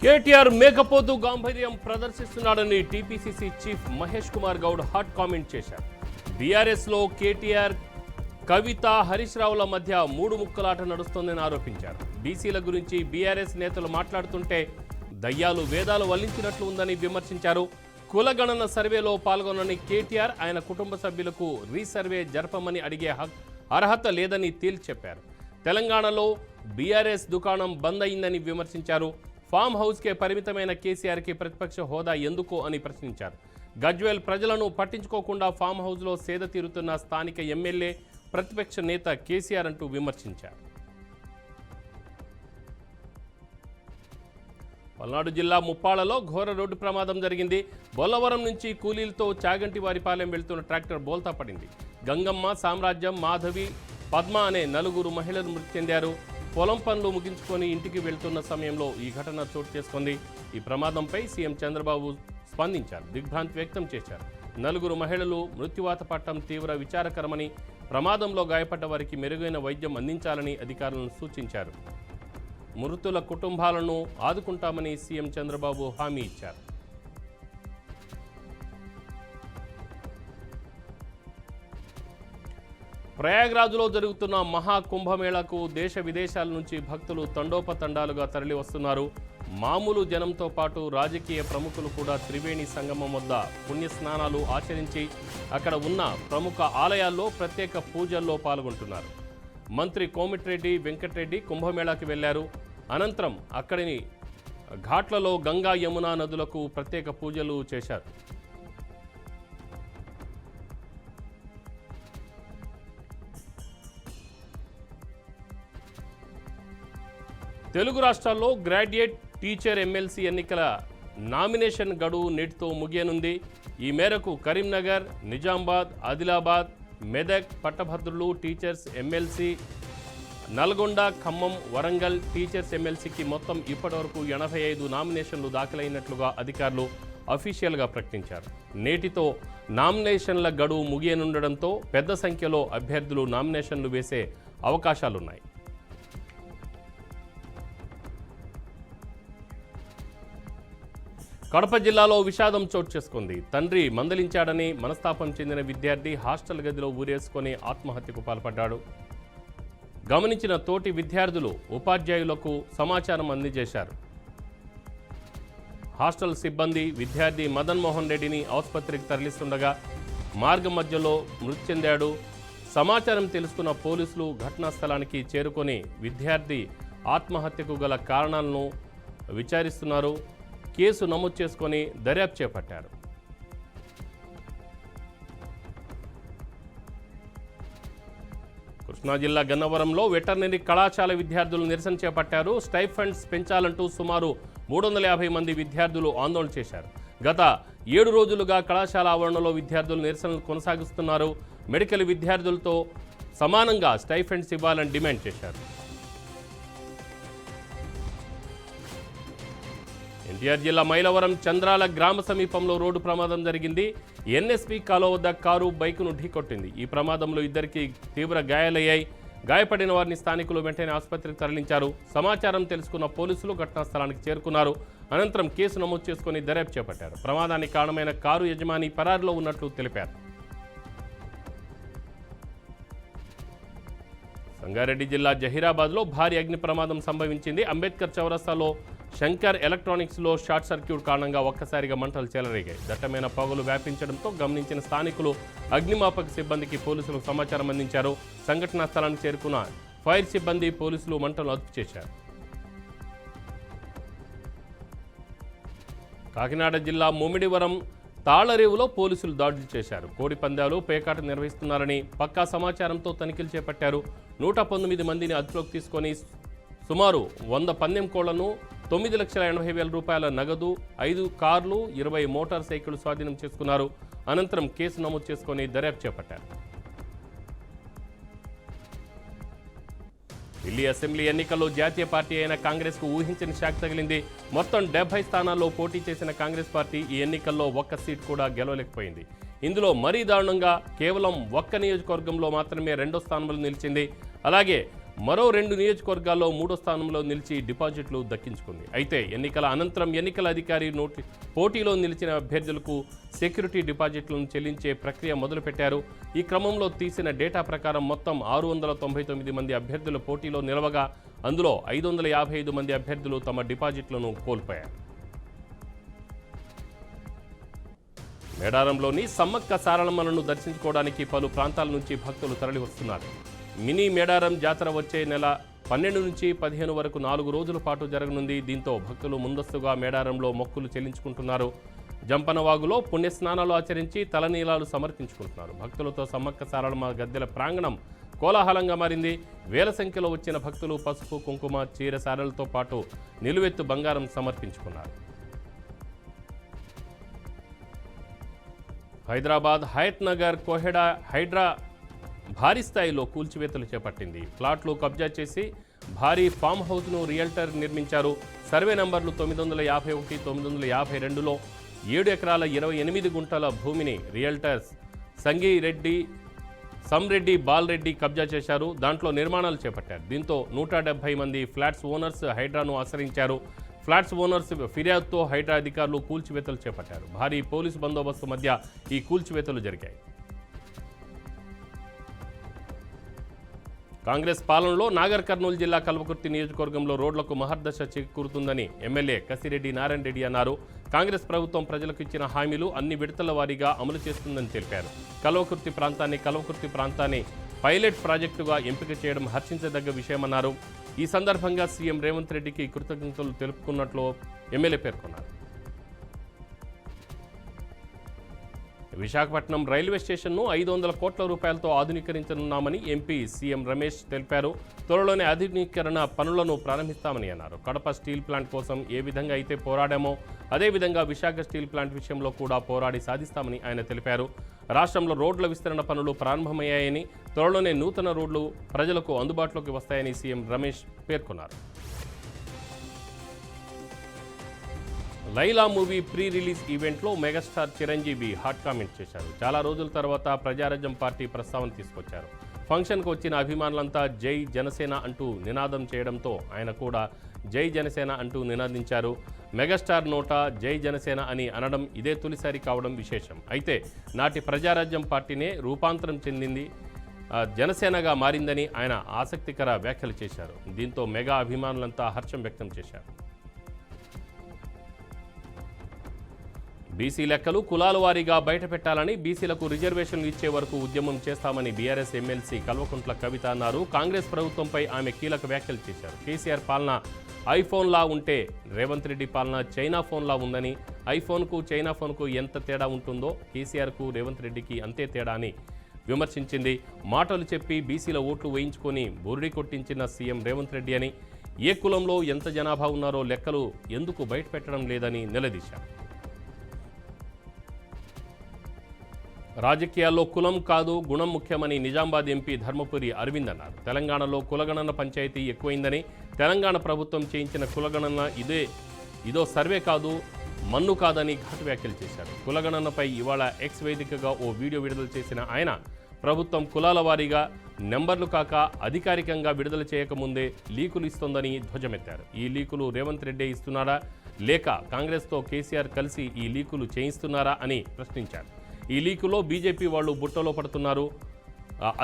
కేటీఆర్ మేకపోతు గాంభీర్యం ప్రదర్శిస్తున్నాడని TPCC chief Mahesh Kumar Goud hot comment చేశారు. బీఆర్ఎస్లో కేటీఆర్, కవిత, హరీష్ రావుల మధ్య మూడు ముక్కలాట నడుస్తోందని ఆరోపించారు. బీసీల గురించి బీఆర్ఎస్ నేతలు మాట్లాడుతుంటే దయ్యాలు వేదాలు వల్లించినట్లు ఉందని విమర్శించారు. కులగణన సర్వేలో పాల్గొనని కేటీఆర్ ఆయన కుటుంబ సభ్యులకు రీసర్వే జరపమని అడిగే అర్హత లేదని తేల్చెప్పారు. తెలంగాణలో బీఆర్ఎస్ దుకాణం బంద్ అయిందని విమర్శించారు. ఫామ్ హౌస్కే పరిమితమైన కేసీఆర్కి ప్రతిపక్ష హోదా ఎందుకు అని ప్రశ్నించారు. గజ్వేల్ ప్రజలను పట్టించుకోకుండా ఫామ్ హౌస్లో సేద తీరుతున్న స్థానిక ఎమ్మెల్యే, ప్రతిపక్ష నేత కేసీఆర్ అంటూ విమర్శించారు. పల్నాడు జిల్లా ముప్పాళ్లలో ఘోర రోడ్డు ప్రమాదం జరిగింది. బొల్లవరం నుంచి కూలీలతో చాగంటివారిపాలెం వెళ్తున్న ట్రాక్టర్ బోల్తా పడింది. గంగమ్మ, సామ్రాజ్యం, మాధవి, పద్మ అనే నలుగురు మహిళలు మృతి చెందారు. పొలం పనులు ముగించుకొని ఇంటికి వెళ్తున్న సమయంలో ఈ ఘటన చోటు చేసుకుంది. ఈ ప్రమాదంపై సీఎం చంద్రబాబు స్పందించారు. దిగ్భ్రాంతి వ్యక్తం చేశారు. నలుగురు మహిళలు మృత్యువాత పట్టడం తీవ్ర విచారకరమని, ప్రమాదంలో గాయపడ్డ వారికి మెరుగైన వైద్యం అందించాలని అధికారులను సూచించారు. మృతుల కుటుంబాలను ఆదుకుంటామని సీఎం చంద్రబాబు హామీ ఇచ్చారు. ప్రయాగ్రాజ్లో జరుగుతున్న మహాకుంభమేళాకు దేశ విదేశాల నుంచి భక్తులు తండోపతండాలుగా తరలి వస్తున్నారు. మామూలు జనంతో పాటు రాజకీయ ప్రముఖులు కూడా త్రివేణి సంగమం వద్ద పుణ్యస్నానాలు ఆచరించి అక్కడ ఉన్న ప్రముఖ ఆలయాల్లో ప్రత్యేక పూజల్లో పాల్గొంటున్నారు. మంత్రి కోమిటిరెడ్డి వెంకటరెడ్డి కుంభమేళాకి వెళ్లారు. అనంతరం అక్కడిని ఘాట్లలో గంగా, యమునా నదులకు ప్రత్యేక పూజలు చేశారు. తెలుగు రాష్ట్రాల్లో గ్రాడ్యుయేట్ టీచర్ ఎమ్మెల్సీ ఎన్నికల నామినేషన్ గడువు నేటితో ముగియనుంది. ఈ మేరకు కరీంనగర్, నిజామాబాద్, ఆదిలాబాద్, మెదక్ పట్టభద్రులు teachers MLC, Nalgonda, Khammam, Warangal teachers ఎమ్మెల్సీకి మొత్తం ఇప్పటివరకు 85 నామినేషన్లు దాఖలైనట్లుగా అధికారులు అఫీషియల్గా ప్రకటించారు. నేటితో నామినేషన్ల గడువు ముగియనుండడంతో పెద్ద సంఖ్యలో అభ్యర్థులు నామినేషన్లు వేసే అవకాశాలున్నాయి. కడప జిల్లాలో విషాదం చోటు చేసుకుంది. తండ్రి మందలించాడని మనస్తాపం చెందిన విద్యార్థి హాస్టల్ గదిలో ఊరేసుకొని ఆత్మహత్యకు పాల్పడ్డాడు. గమనించిన తోటి విద్యార్థులు ఉపాధ్యాయులకు సమాచారం అందజేశారు. హాస్టల్ సిబ్బంది విద్యార్థి మదన్ మోహన్ రెడ్డిని ఆసుపత్రికి తరలిస్తుండగా మార్గం మధ్యలో మృతి చెందాడు. సమాచారం తెలుసుకున్న పోలీసులు ఘటనా స్థలానికి చేరుకొని విద్యార్థి ఆత్మహత్యకు గల కారణాలను విచారిస్తున్నారు. కేసు నమోదు చేసుకొని దర్యాప్తు చేపట్టారు. కృష్ణా జిల్లా గన్నవరంలో వెటర్నరీ కళాశాల విద్యార్థులు నిరసన చేపట్టారు. స్టైఫండ్స్ పెంచాలంటూ సుమారు 350 మంది విద్యార్థులు ఆందోళన చేశారు. గత 7 రోజులుగా కళాశాల ఆవరణలో విద్యార్థులు నిరసనలు కొనసాగిస్తున్నారు. మెడికల్ విద్యార్థులతో సమానంగా స్టైఫండ్స్ ఇవ్వాలని డిమాండ్ చేశారు. ఎన్టీఆర్ జిల్లా మైలవరం చంద్రాల గ్రామ సమీపంలో రోడ్డు ప్రమాదం జరిగింది. ఎన్ఎస్పీ కాలువ వద్ద కారు బైకును ఢీకొట్టింది. ఈ ప్రమాదంలో ఇద్దరికి తీవ్ర గాయాలయ్యాయి. గాయపడిన వారిని స్థానికులు వెంటనే ఆసుపత్రికి తరలించారు. సమాచారం తెలుసుకున్న పోలీసులు ఘటనా స్థలానికి చేరుకున్నారు. అనంతరం కేసు నమోదు చేసుకుని దర్యాప్తు చేపట్టారు. ప్రమాదానికి కారణమైన కారు యజమాని పరారీలో ఉన్నట్లు తెలిపారు. సంగారెడ్డి జిల్లా జహీరాబాద్లో భారీ అగ్ని ప్రమాదం సంభవించింది. అంబేద్కర్ చౌరస్తాలో శంకర్ ఎలక్ట్రానిక్స్లో షార్ట్ సర్క్యూట్ కారణంగా ఒక్కసారిగా మంటలు చెలరేగాయి. దట్టమైన పొగలు వ్యాపించడంతో గమనించిన స్థానికులు అగ్నిమాపక సిబ్బందికి పోలీసులకు సమాచారం అందించారు. సంఘటనా స్థలానికి చేరుకున్న ఫైర్ సిబ్బంది, పోలీసులు మంటలు అదుపు చేశారు. కాకినాడ జిల్లా ముమ్మిడివరం తాళ్లరేవులో పోలీసులు దాడులు చేశారు. కోడి పందాలు, పేకాట నిర్వహిస్తున్నారని పక్కా సమాచారంతో తనిఖీలు చేపట్టారు. 119 మందిని అదుపులోకి తీసుకొని సుమారు 100 పందెం కోళ్లను, 9,80,000 రూపాయల నగదు, 5 కార్లు, 20 మోటార్ సైకిళ్లు స్వాధీనం చేసుకున్నారు. అనంతరం కేసు నమోదు చేసుకొని దర్యాప్తు చేపట్టారు. ఢిల్లీ అసెంబ్లీ ఎన్నికల్లో జాతీయ పార్టీ అయిన కాంగ్రెస్కు ఊహించని షాక్ తగిలింది. మొత్తం 70 స్థానాల్లో పోటీ చేసిన కాంగ్రెస్ పార్టీ ఈ ఎన్నికల్లో ఒక్క సీట్ కూడా గెలవలేకపోయింది. ఇందులో మరీ దారుణంగా కేవలం ఒక్క నియోజకవర్గంలో మాత్రమే 2వ స్థానంలో నిలిచింది. అలాగే మరో 2 నియోజకవర్గాల్లో 3వ స్థానంలో నిలిచి డిపాజిట్లు దక్కించుకుంది. అయితే ఎన్నికల అనంతరం ఎన్నికల అధికారి పోటీలో నిలిచిన అభ్యర్థులకు సెక్యూరిటీ డిపాజిట్లను చెల్లించే ప్రక్రియ మొదలుపెట్టారు. ఈ క్రమంలో తీసిన డేటా ప్రకారం మొత్తం 699 మంది అభ్యర్థుల పోటీలో నిలవగా అందులో 555 మంది అభ్యర్థులు తమ డిపాజిట్లను కోల్పోయారు. మేడారంలోని సమ్మక్క సారలమ్మలను దర్శించుకోవడానికి పలు ప్రాంతాల నుంచి భక్తులు తరలివస్తున్నారు. మినీ మేడారం జాతర వచ్చే నెల 12 నుంచి 15 వరకు 4 రోజుల పాటు జరగనుంది. దీంతో భక్తులు ముందస్తుగా మేడారంలో మొక్కులు చెల్లించుకుంటున్నారు. జంపనవాగులో పుణ్యస్నానాలు ఆచరించి తలనీలాలు సమర్పించుకుంటున్నారు. భక్తులతో సమ్మక్క సారలమ్మ గద్దెల ప్రాంగణం కోలాహలంగా మారింది. వేల సంఖ్యలో వచ్చిన భక్తులు పసుపు, కుంకుమ, చీర సారలతో పాటు నిలువెత్తు బంగారం సమర్పించుకున్నారు. హైదరాబాద్ హయత్ నగర్ కోహెడా హైడ్రా భారీ స్థాయిలో కూల్చివేతలు చేపట్టింది. ప్లాట్లు కబ్జా చేసి భారీ ఫామ్ హౌస్ను రియల్టర్ నిర్మించారు. సర్వే నంబర్లు 951, 952లో 7 ఎకరాల 28 గుంటల భూమిని రియల్టర్స్ సంరెడ్డి బాలరెడ్డి కబ్జా చేశారు. దాంట్లో నిర్మాణాలు చేపట్టారు. దీంతో 170 మంది ఫ్లాట్స్ ఓనర్స్ హైడ్రాను ఆశ్రయించారు. ఫ్లాట్స్ ఓనర్స్ ఫిర్యాదుతో హైడ్రా అధికారులు కూల్చివేతలు చేపట్టారు. భారీ పోలీసు బందోబస్తు మధ్య ఈ కూల్చివేతలు జరిగాయి. కాంగ్రెస్ పాలనలో నాగర్ కర్నూలు జిల్లా కల్వకుర్తి నియోజకవర్గంలో రోడ్లకు మహర్దశ చేకూరుతుందని ఎమ్మెల్యే కసిరెడ్డి నారాయణ రెడ్డి అన్నారు. కాంగ్రెస్ ప్రభుత్వం ప్రజలకు ఇచ్చిన హామీలు అన్ని విడతల వారీగా అమలు చేస్తుందని తెలిపారు. కల్వకుర్తి ప్రాంతాన్ని పైలట్ ప్రాజెక్టుగా ఎంపిక చేయడం హర్షించదగ్గ విషయమన్నారు. ఈ సందర్భంగా సీఎం రేవంత్ రెడ్డికి కృతజ్ఞతలు తెలుపుకున్నట్లు ఎమ్మెల్యే పేర్కొన్నారు. విశాఖపట్నం రైల్వే స్టేషన్ను 500 కోట్ల రూపాయలతో ఆధునీకరించనున్నామని ఎంపీ సీఎం రమేష్ తెలిపారు. త్వరలోనే ఆధునీకరణ పనులను ప్రారంభిస్తామని అన్నారు. కడప స్టీల్ ప్లాంట్ కోసం ఏ విధంగా అయితే పోరాడామో అదేవిధంగా విశాఖ స్టీల్ ప్లాంట్ విషయంలో కూడా పోరాడి సాధిస్తామని ఆయన తెలిపారు. రాష్ట్రంలో రోడ్ల విస్తరణ పనులు ప్రారంభమయ్యాయని, త్వరలోనే నూతన రోడ్లు ప్రజలకు అందుబాటులోకి వస్తాయని సీఎం రమేష్ పేర్కొన్నారు. లైలా మూవీ ప్రీ రిలీజ్ ఈవెంట్లో మెగాస్టార్ చిరంజీవి హాట్ కామెంట్ చేశారు. చాలా రోజుల తర్వాత ప్రజారాజ్యం పార్టీ ప్రస్తావన తీసుకొచ్చారు. ఫంక్షన్కు వచ్చిన అభిమానులంతా జై జనసేన అంటూ నినాదం చేయడంతో ఆయన కూడా జై జనసేన అంటూ నినాదించారు. మెగాస్టార్ నోట జై జనసేన అని అనడం ఇదే తొలిసారి కావడం విశేషం. అయితే నాటి ప్రజారాజ్యం పార్టీనే రూపాంతరం చెందింది జనసేనగా మారిందని ఆయన ఆసక్తికర వ్యాఖ్యలు చేశారు. దీంతో మెగా అభిమానులంతా హర్షం వ్యక్తం చేశారు. బీసీ లెక్కలు కులాల వారీగా బయటపెట్టాలని, బీసీలకు రిజర్వేషన్లు ఇచ్చే వరకు ఉద్యమం చేస్తామని బీఆర్ఎస్ ఎమ్మెల్సీ కల్వకుంట్ల కవిత అన్నారు. కాంగ్రెస్ ప్రభుత్వంపై ఆమె కీలక వ్యాఖ్యలు చేశారు. కేసీఆర్ పాలన ఐఫోన్లా ఉంటే రేవంత్ రెడ్డి పాలన చైనా ఫోన్లా ఉందని, ఐఫోన్కు చైనా ఫోన్కు ఎంత తేడా ఉంటుందో కేసీఆర్కు రేవంత్ రెడ్డికి అంతే తేడా అని విమర్శించింది. మాటలు చెప్పి బీసీల ఓట్లు వేయించుకొని బురిడి కొట్టించిన సీఎం రేవంత్ రెడ్డి అని, ఏ కులంలో ఎంత జనాభా ఉన్నారో లెక్కలు ఎందుకు బయటపెట్టడం లేదని నిలదీశారు. రాజకీయాల్లో కులం కాదు గుణం ముఖ్యమని నిజామాబాద్ ఎంపీ ధర్మపురి అరవింద్ అన్నారు. తెలంగాణలో కులగణన పంచాయతీ ఎక్కువైందని, తెలంగాణ ప్రభుత్వం చేయించిన కులగణన ఇదో సర్వే కాదు మన్ను కాదని ఘాటు వ్యాఖ్యలు చేశారు. కులగణనపై ఇవాళ ఎక్స్ వేదికగా ఓ వీడియో విడుదల చేసిన ఆయన ప్రభుత్వం కులాల వారీగా నెంబర్లు కాక అధికారికంగా విడుదల చేయకముందే లీకులు ఇస్తోందని ధ్వజమెత్తారు. ఈ లీకులు రేవంత్ రెడ్డి ఇస్తున్నారా లేక కాంగ్రెస్తో కేసీఆర్ కలిసి ఈ లీకులు చేయిస్తున్నారా అని ప్రశ్నించారు. ఈ లీకులో బీజేపీ వాళ్ళు బుట్టలో పడుతున్నారు,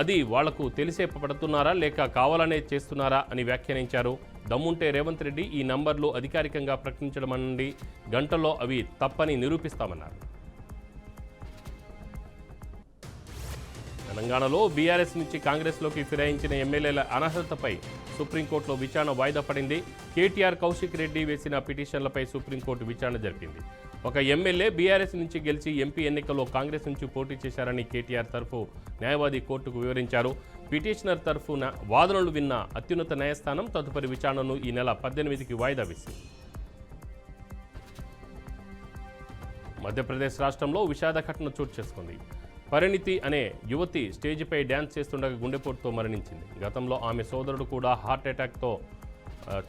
అది వాళ్లకు తెలిసే పడుతున్నారా లేక కావాలనే చేస్తున్నారా అని వ్యాఖ్యానించారు. దమ్ముంటే రేవంత్ రెడ్డి ఈ నంబర్లు అధికారికంగా ప్రకటించడం అనండి, గంటల్లో అవి తప్పని నిరూపిస్తామన్నారు. తెలంగాణలో బీఆర్ఎస్ నుంచి కాంగ్రెస్లోకి ఫిరాయించిన ఎమ్మెల్యేల అనర్హతపై సుప్రీంకోర్టులో విచారణ వాయిదా పడింది. కేటీఆర్, కౌశిక్ రెడ్డి వేసిన పిటిషన్లపై సుప్రీంకోర్టు విచారణ జరిపింది. ఒక ఎమ్మెల్యే బీఆర్ఎస్ నుంచి గెలిచి ఎంపీ ఎన్నికల్లో కాంగ్రెస్ నుంచి పోటీ చేశారని కేటీఆర్ తరఫు న్యాయవాది కోర్టుకు వివరించారు. పిటిషనర్ తరఫు వాదనలు విన్న అత్యున్నత న్యాయస్థానం తదుపరి విచారణను ఈ నెల 18కి వాయిదా వేసింది. మధ్యప్రదేశ్ రాష్ట్రంలో విషాద ఘటన చోటు చేసుకుంది. పరిణితి అనే యువతి స్టేజిపై డ్యాన్స్ చేస్తుండగా గుండెపోటుతో మరణించింది. గతంలో ఆమె సోదరుడు కూడా హార్ట్ అటాక్తో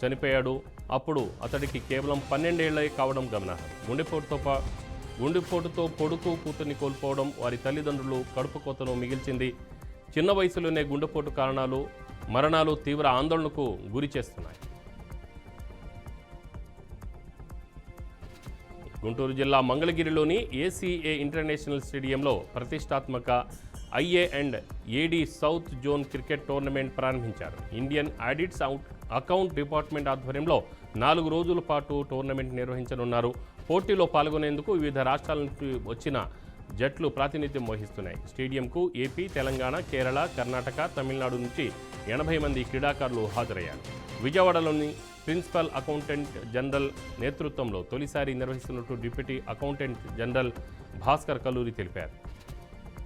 చనిపోయాడు. అప్పుడు అతడికి కేవలం 12 ఏళ్లే కావడం గమనార్హం. గుండెపోటుతో కొడుకు, కూతుర్ని కోల్పోవడం వారి తల్లిదండ్రులు కడుపు కోతను మిగిల్చింది. చిన్న వయసులోనే గుండెపోటు కారణాలు మరణాలు తీవ్ర ఆందోళనకు గురి చేస్తున్నాయి. గుంటూరు జిల్లా మంగళగిరిలోని ఏసీఏ ఇంటర్నేషనల్ స్టేడియంలో ప్రతిష్టాత్మక IA and AD south zone cricket tournament ప్రారంభించారు. ఇండియన్ ఆడిట్స్ అకౌంట్ డిపార్ట్మెంట్ ఆధ్వర్యంలో 4 రోజుల పాటు టోర్నమెంట్ నిర్వహించనున్నారు. పోటీలో పాల్గొనేందుకు వివిధ రాష్ట్రాల నుంచి వచ్చిన జట్లు ప్రాతినిధ్యం వహిస్తున్నాయి. స్టేడియంకు ఏపీ, తెలంగాణ, కేరళ, కర్ణాటక, తమిళనాడు నుంచి 80 మంది క్రీడాకారులు హాజరయ్యారు. విజయవాడలోని ప్రిన్సిపల్ అకౌంటెంట్ జనరల్ నేతృత్వంలో తొలిసారి నిర్వహిస్తున్నట్టు deputy accountant general Bhaskar Kalluri తెలిపారు.